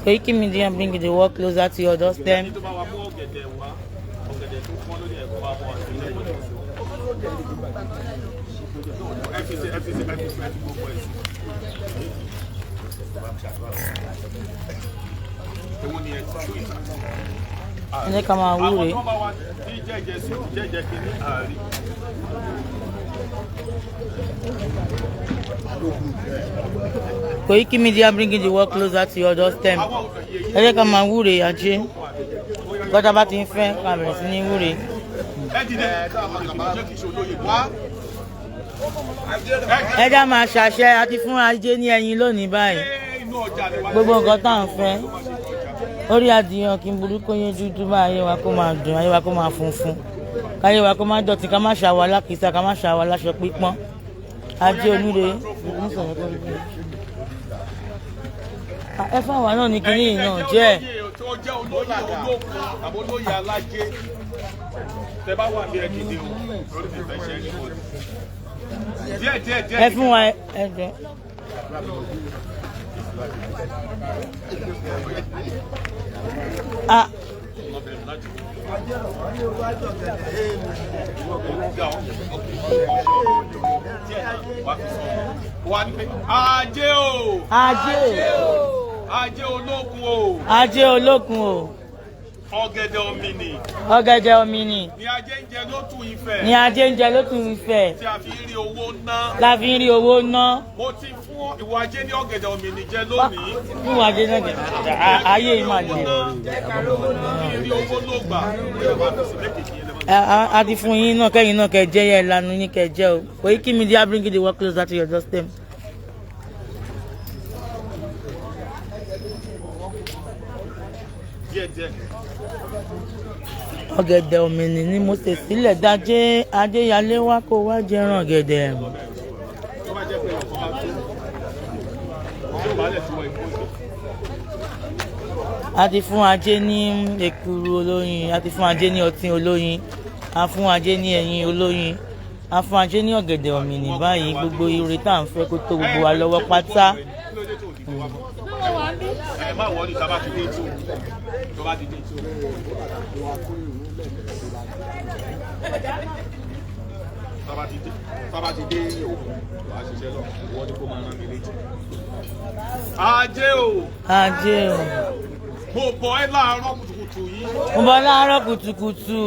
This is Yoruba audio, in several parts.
Koikimedia bring the work closer to your doorstep. Ẹ ká máa wúre. Koikimedia bringing the work closer to your doorstep. Ẹ ká máa wúre ajé. Gọ́dá bá ti ń fẹ́ ká bẹ̀rẹ̀ sí ní wúre. Ẹ já máa ṣàṣẹ àti fún ajé ní ẹyin lónìí báyìí. Gbogbo nǹkan tá à ń fẹ́. Orí adìyàn kí n burúkú yẹn dúdú bá ayé wa kó máa dùn, ayé wa kó máa funfun. Káyé wa kó máa dọ̀tí, ká má ṣàwọ̀ alákìísà, ká má ṣàwọ̀ aláṣọ pípọ́n. Ajé oníre. Ẹ fún àwa náà ní kinní yìí náà jẹ́. Ó jẹ́ olóyè olókun àbólóyè alájé. Tẹ bá wà bí ẹ dìde o, lórí mi fẹ́ ṣe é ní kò. Díẹ̀. Ẹ fún wa ẹjọ́. Ajé olókun o. Ajé olókun o. Ọ̀gẹ̀dẹ̀ omini. Ọ̀gẹ̀dẹ̀ omini. Ni ajé ń jẹ lótùn Ifẹ̀. Ni ajé ń jẹ lótùn Ifẹ̀. Tí a fi ń rí owó ná. La fi ń rí owó ná. Mo ti fún ìwọ ajé ní ọ̀gẹ̀dẹ̀ omini jẹ lónìí. Fún ìwọ ajé náà gẹ̀dẹ̀ ayé yìí máa lè. Kí n rí owó ló gbà. A ti fún yín náà kẹ́yìn náà kẹ́ jẹ́ yẹ ìlànà yín kẹ́ jẹ́ o. Koikimedia bring the work closer to your doorstep. Ọ̀gẹ̀dẹ̀ òmìnir ni mo ṣe sílẹ̀ dájé adéyalé wá kó wá jẹran ọ̀gẹ̀dẹ̀. A ti fún ajé ní èkuru olóyin, a ti fún ajé ní ọtí olóyin, a fún ajé ní ẹyin olóyin, a fún ajé ní ọ̀gẹ̀dẹ̀ òmìnir báyìí gbogbo ire tá à ń fẹ́ kó tó gbogbo wa lọ́wọ́ pátá. Ẹ má wọlé tá a bá ti dé tó. Tó bá ti dé tó. Tábà ti dé òkun àṣìṣe lọ wọ́n ní kó máa rán mi létí. Ajé o. Ajé o. Mo bọ̀ ẹ́ láàárọ̀ kùtùkùtù yìí. Mo bọ̀ láàárọ̀ kùtùkùtù.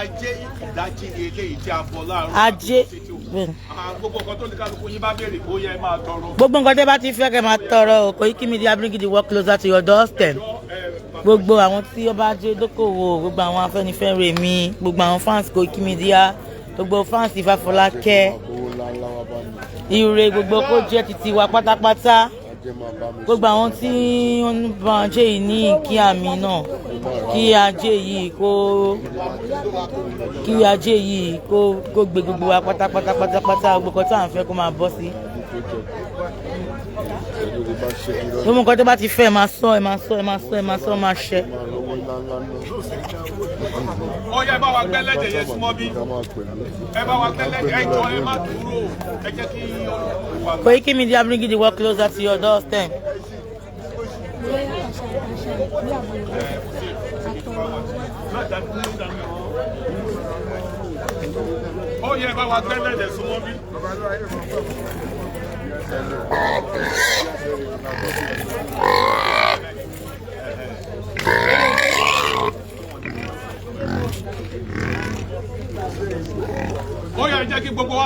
Ajé ìdájí ni eléyìí tí a bọ̀ láàárọ̀. Ajé. Gbogbo nǹkan tó ní kálukú yín bá béèrè ó yẹ máa tọrọ. Gbogbo nǹkan tẹ́ bá ti fẹ́ kẹ́ máa tọrọ o. Koikimedia bring the work closer to your doorstep. Gbogbo àwọn tí ó bá jẹ́ dókòwò, gbogbo àwọn Afẹ́nifẹ́re mi, gbogbo àwọn fans Koikimedia, gbogbo fans Ifáfọlákẹ́, ire gbogbo kó jẹ́ títí wa pátápátá. Gbogbo àwọn tí wọ́n ń bá ajé yìí ní kí àmì náà, kí ajé yìí kó gbé gbogbo wa pátápátá gbogbo kan tá à ń fẹ́ kó máa bọ́ sí. Gbogbo nǹkan tó bá ti fẹ́ ẹ máa sọ máa ṣẹ. Ó yẹ bá wa gbẹ́lẹ́dẹ̀ yẹn súnmọ́ bí. Ẹ bá wa gbẹ́lẹ́dẹ̀ ẹ jọ ẹ má dúró. Ẹ jẹ́ kí wà. Koikimedia bring the work closer to your doorstep. Ó yẹ bá wa gbẹ́lẹ́dẹ̀ súnmọ́ bí. Ó yẹ jẹ́ kí gbogbo wa.